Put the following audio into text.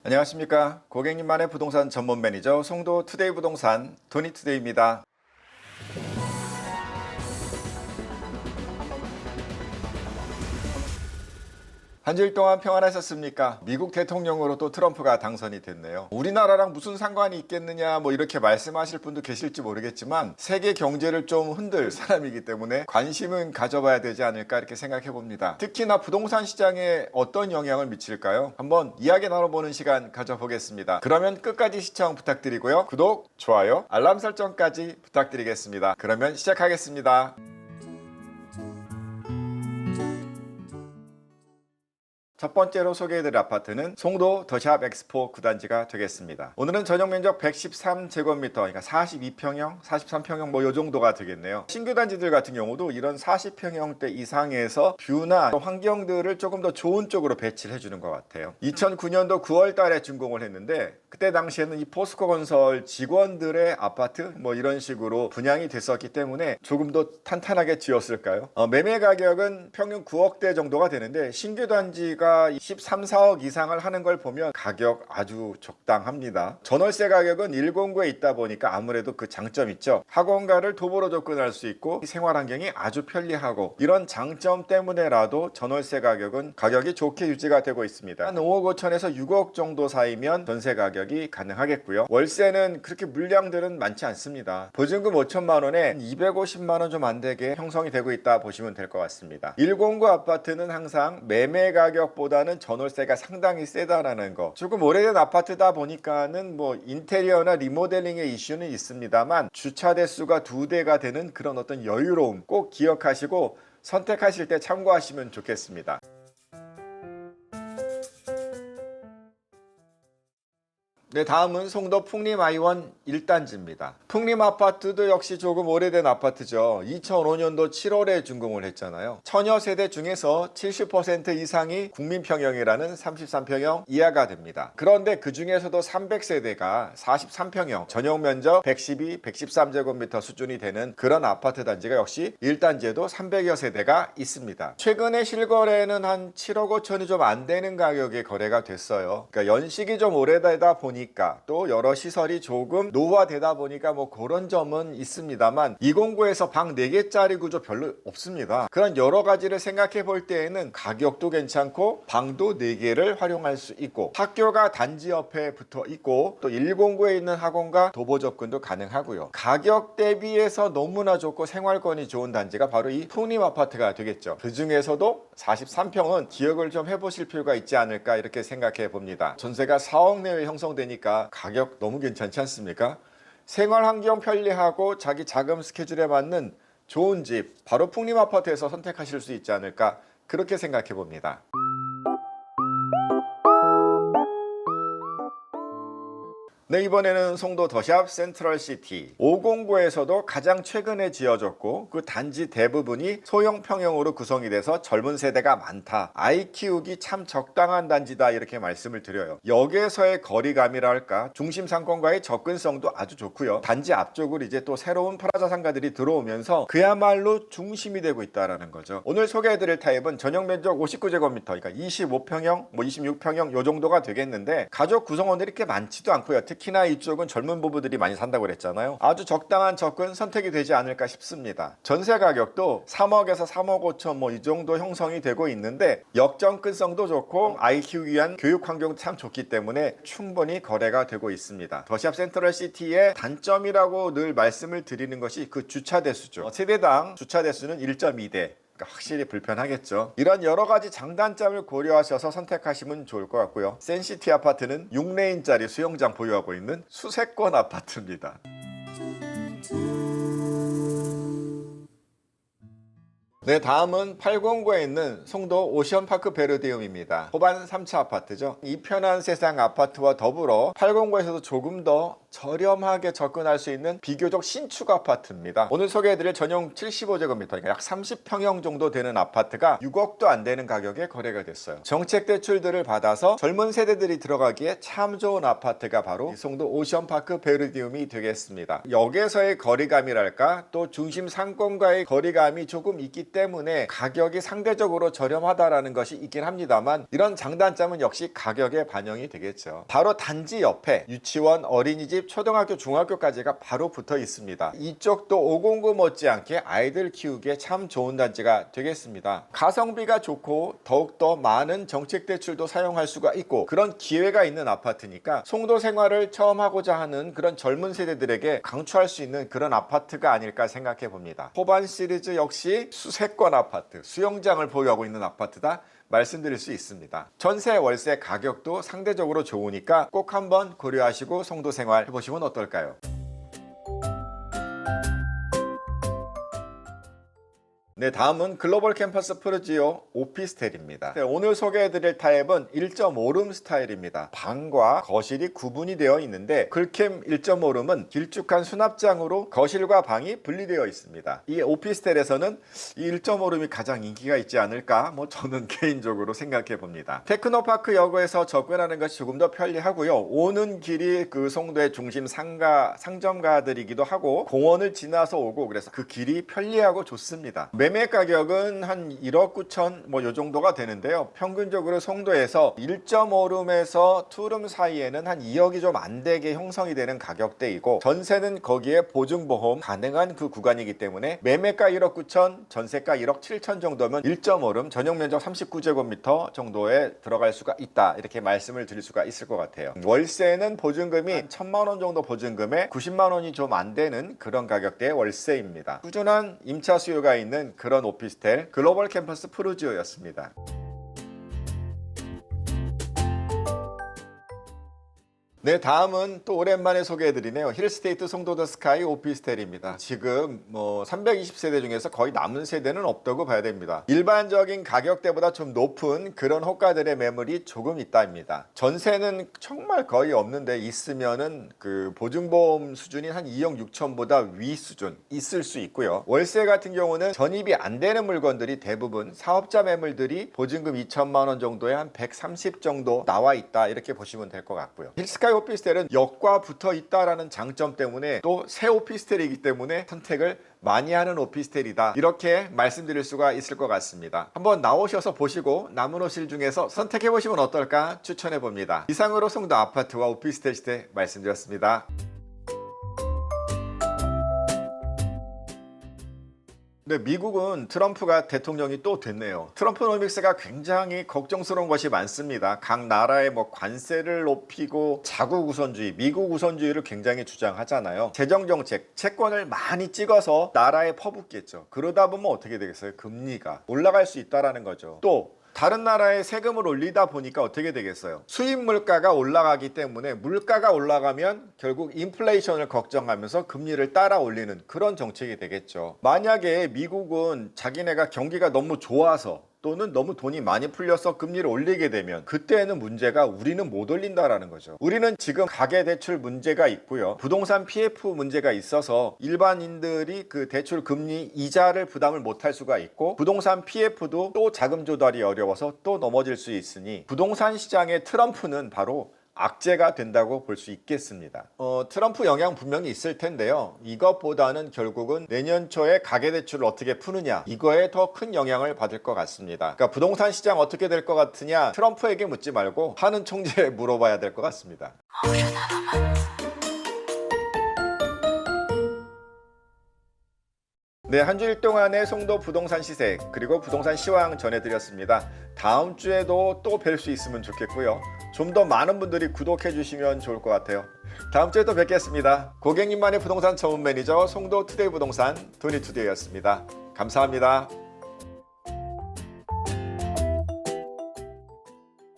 안녕하십니까. 고객님만의 부동산 전문 매니저 송도 투데이 부동산 도니투데이입니다. 한 주일 동안 평안하셨습니까? 미국 대통령으로 또 트럼프가 당선이 됐네요. 우리나라랑 무슨 상관이 있겠느냐 이렇게 말씀하실 분도 계실지 모르겠지만 세계 경제를 좀 흔들 사람이기 때문에 관심은 가져봐야 되지 않을까 이렇게 생각해 봅니다. 특히나 부동산 시장에 어떤 영향을 미칠까요? 한번 이야기 나눠보는 시간 가져보겠습니다. 그러면 끝까지 시청 부탁드리고요. 구독, 좋아요, 알람 설정까지 부탁드리겠습니다. 그러면 시작하겠습니다. 첫 번째로 소개해드릴 아파트는 송도 더샵 엑스포 9단지가 되겠습니다. 오늘은 전용 면적 113제곱미터, 그러니까 42평형, 43평형 요 정도가 되겠네요. 신규 단지들 같은 경우도 이런 40평형대 이상에서 뷰나 환경들을 조금 더 좋은 쪽으로 배치를 해주는 것 같아요. 2009년도 9월 달에 준공을 했는데 그때 당시에는 이 포스코 건설 직원들의 아파트 이런 식으로 분양이 됐었기 때문에 조금 더 탄탄하게 지었을까요? 매매 가격은 평균 9억대 정도가 되는데 신규 단지가 13, 4억 이상을 하는 걸 보면 가격 아주 적당합니다. 전월세 가격은 1공구에 있다 보니까 아무래도 그 장점 있죠. 학원가를 도보로 접근할 수 있고 생활 환경이 아주 편리하고 이런 장점 때문에라도 전월세 가격은 가격이 좋게 유지가 되고 있습니다. 한 5억 5천에서 6억 정도 사이면 전세 가격이 가능하겠고요. 월세는 그렇게 물량들은 많지 않습니다. 보증금 5천만 원에 250만 원 좀 안 되게 형성이 되고 있다 보시면 될 것 같습니다. 1공구 아파트는 항상 매매 가격보다는 전월세가 상당히 세다라는 거. 조금 오래된 아파트다 보니까는 인테리어나 리모델링의 이슈는 있습니다만 주차 대수가 2대가 되는 그런 어떤 여유로움 꼭 기억하시고 선택하실 때 참고하시면 좋겠습니다. 네, 다음은 송도 풍림아이원 1단지입니다. 풍림아파트도 역시 조금 오래된 아파트죠. 2005년도 7월에 준공을 했잖아요. 처녀 세대 중에서 70% 이상이 국민평형이라는 33평형 이하가 됩니다. 그런데 그 중에서도 300세대가 43평형, 전용 면적 112, 113제곱미터 수준이 되는 그런 아파트 단지가 역시 1단지에도 300여 세대가 있습니다. 최근에 실거래는 한 7억 5천이 좀 안 되는 가격에 거래가 됐어요. 그러니까 연식이 좀 오래되다 보니 또 여러 시설이 조금 노후화되다 보니까 그런 점은 있습니다만 2공구에서 방 4개짜리 구조 별로 없습니다. 그런 여러 가지를 생각해 볼 때에는 가격도 괜찮고 방도 4개를 활용할 수 있고 학교가 단지 옆에 붙어 있고 또 1공구에 있는 학원과 도보 접근도 가능하고요. 가격 대비해서 너무나 좋고 생활권이 좋은 단지가 바로 이 풍림 아파트가 되겠죠. 그 중에서도 43평은 기억을 좀 해보실 필요가 있지 않을까 이렇게 생각해 봅니다. 전세가 4억 내외 형성되니까 가격 너무 괜찮지 않습니까? 생활환경 편리하고 자기 자금 스케줄에 맞는 좋은 집, 바로 풍림 아파트에서 선택하실 수 있지 않을까 그렇게 생각해 봅니다. 네, 이번에는 송도 더샵 센트럴시티 5공구에서도 가장 최근에 지어졌고 그 단지 대부분이 소형 평형으로 구성이 돼서 젊은 세대가 많다, 아이 키우기 참 적당한 단지다 이렇게 말씀을 드려요. 역에서의 거리감이랄까 중심 상권과의 접근성도 아주 좋고요. 단지 앞쪽으로 이제 또 새로운 프라자 상가들이 들어오면서 그야말로 중심이 되고 있다는 거죠. 오늘 소개해드릴 타입은 전용 면적 59제곱미터, 그러니까 25평형, 26평형 요 정도가 되겠는데 가족 구성원들이 이렇게 많지도 않고요. 특히나 이쪽은 젊은 부부들이 많이 산다고 그랬잖아요. 아주 적당한 접근 선택이 되지 않을까 싶습니다. 전세 가격도 3억에서 3억 5천 이 정도 형성이 되고 있는데 역접근성도 좋고 아이 키우기 위한 교육 환경도 참 좋기 때문에 충분히 거래가 되고 있습니다. 더샵 센트럴시티의 단점이라고 늘 말씀을 드리는 것이 그 주차 대수죠. 세대당 주차 대수는 1.2대. 확실히 불편하겠죠. 이런 여러 가지 장단점을 고려하셔서 선택하시면 좋을 것 같고요. 센시티 아파트는 6레인짜리 수영장 보유하고 있는 수세권 아파트입니다. 네, 다음은 8공구에 있는 송도 오션파크 베르디움입니다. 호반 3차 아파트죠. 이 편한 세상 아파트와 더불어 8공구에서도 조금 더 저렴하게 접근할 수 있는 비교적 신축 아파트입니다. 오늘 소개해드릴 전용 75제곱미터, 그러니까 약 30평형 정도 되는 아파트가 6억도 안 되는 가격에 거래가 됐어요. 정책 대출들을 받아서 젊은 세대들이 들어가기에 참 좋은 아파트가 바로 송도 오션파크 베르디움이 되겠습니다. 역에서의 거리감이랄까, 또 중심 상권과의 거리감이 조금 있기 때문에 가격이 상대적으로 저렴하다라는 것이 있긴 합니다만, 이런 장단점은 역시 가격에 반영이 되겠죠. 바로 단지 옆에 유치원, 어린이집, 초등학교, 중학교까지가 바로 붙어 있습니다. 이쪽도 509 못지않게 아이들 키우기에 참 좋은 단지가 되겠습니다. 가성비가 좋고 더욱더 많은 정책 대출도 사용할 수가 있고, 그런 기회가 있는 아파트니까 송도 생활을 처음 하고자 하는 그런 젊은 세대들에게 강추할 수 있는 그런 아파트가 아닐까 생각해 봅니다. 호반 시리즈 역시 수세권 아파트, 수영장을 보유하고 있는 아파트다 말씀드릴 수 있습니다. 전세, 월세 가격도 상대적으로 좋으니까 꼭 한번 고려하시고 송도 생활 해보시면 어떨까요? 네, 다음은 글로벌 캠퍼스 프루지오 오피스텔입니다. 네, 오늘 소개해드릴 타입은 1.5룸 스타일입니다. 방과 거실이 구분이 되어 있는데, 글캠 1.5룸은 길쭉한 수납장으로 거실과 방이 분리되어 있습니다. 이 오피스텔에서는 이 1.5룸이 가장 인기가 있지 않을까, 저는 개인적으로 생각해 봅니다. 테크노파크 역에서 접근하는 것이 조금 더 편리하고요. 오는 길이 그 송도의 중심 상점가들이기도 하고, 공원을 지나서 오고, 그래서 그 길이 편리하고 좋습니다. 매매 가격은 한 1억 9천 요 정도가 되는데요. 평균적으로 송도에서 1.5룸에서 2룸 사이에는 한 2억이 좀 안 되게 형성이 되는 가격대이고, 전세는 거기에 보증보험 가능한 그 구간이기 때문에 매매가 1억 9천, 전세가 1억 7천 정도면 1.5룸 전용 면적 39제곱미터 정도에 들어갈 수가 있다, 이렇게 말씀을 드릴 수가 있을 것 같아요. 월세는 보증금이 1,000만 원 정도 보증금에 90만 원이 좀 안 되는 그런 가격대의 월세입니다. 꾸준한 임차 수요가 있는 그런 오피스텔 글로벌 캠퍼스 프루지오였습니다. 네, 다음은 또 오랜만에 소개해드리네요. 힐스테이트 송도 더 스카이 오피스텔입니다. 지금 320세대 중에서 거의 남은 세대는 없다고 봐야 됩니다. 일반적인 가격대보다 좀 높은 그런 호가들의 매물이 조금 있다입니다. 전세는 정말 거의 없는데, 있으면은 그 보증보험 수준이 한 2억 6천보다 위 수준 있을 수 있고요. 월세 같은 경우는 전입이 안 되는 물건들이 대부분 사업자 매물들이 보증금 2천만 원 정도에 한 130 정도 나와 있다, 이렇게 보시면 될 것 같고요. 힐스카이 오피스텔은 역과 붙어 있다라는 장점 때문에, 또 새 오피스텔이기 때문에 선택을 많이 하는 오피스텔이다, 이렇게 말씀드릴 수가 있을 것 같습니다. 한번 나오셔서 보시고 남은 호실 중에서 선택해 보시면 어떨까 추천해 봅니다. 이상으로 송도 아파트와 오피스텔 시대 말씀드렸습니다. 네, 미국은 트럼프가 대통령이 또 됐네요. 트럼프노믹스가 굉장히 걱정스러운 것이 많습니다. 각 나라의 관세를 높이고 자국 우선주의, 미국 우선주의를 굉장히 주장하잖아요. 재정정책, 채권을 많이 찍어서 나라에 퍼붓겠죠. 그러다 보면 어떻게 되겠어요? 금리가 올라갈 수 있다는 거죠. 또 다른 나라에 세금을 올리다 보니까 어떻게 되겠어요? 수입 물가가 올라가기 때문에, 물가가 올라가면 결국 인플레이션을 걱정하면서 금리를 따라 올리는 그런 정책이 되겠죠. 만약에 미국은 자기네가 경기가 너무 좋아서, 또는 너무 돈이 많이 풀려서 금리를 올리게 되면, 그때는 문제가 우리는 못 올린다라는 거죠. 우리는 지금 가계대출 문제가 있고요, 부동산 PF 문제가 있어서 일반인들이 그 대출 금리 이자를 부담을 못할 수가 있고, 부동산 PF도 또 자금 조달이 어려워서 또 넘어질 수 있으니, 부동산 시장의 트럼프는 바로 악재가 된다고 볼 수 있겠습니다. 트럼프 영향 분명히 있을 텐데요. 이것보다는 결국은 내년 초에 가계대출을 어떻게 푸느냐, 이거에 더 큰 영향을 받을 것 같습니다. 그러니까 부동산 시장 어떻게 될 것 같으냐, 트럼프에게 묻지 말고 하는 총재에 물어봐야 될 것 같습니다. 네, 한 주일 동안의 송도 부동산 시세 그리고 부동산 시황 전해드렸습니다. 다음 주에도 또 뵐 수 있으면 좋겠고요. 좀 더 많은 분들이 구독해 주시면 좋을 것 같아요. 다음 주에 또 뵙겠습니다. 고객님만의 부동산 전문 매니저 송도 투데이 부동산 도니투데이였습니다. 감사합니다.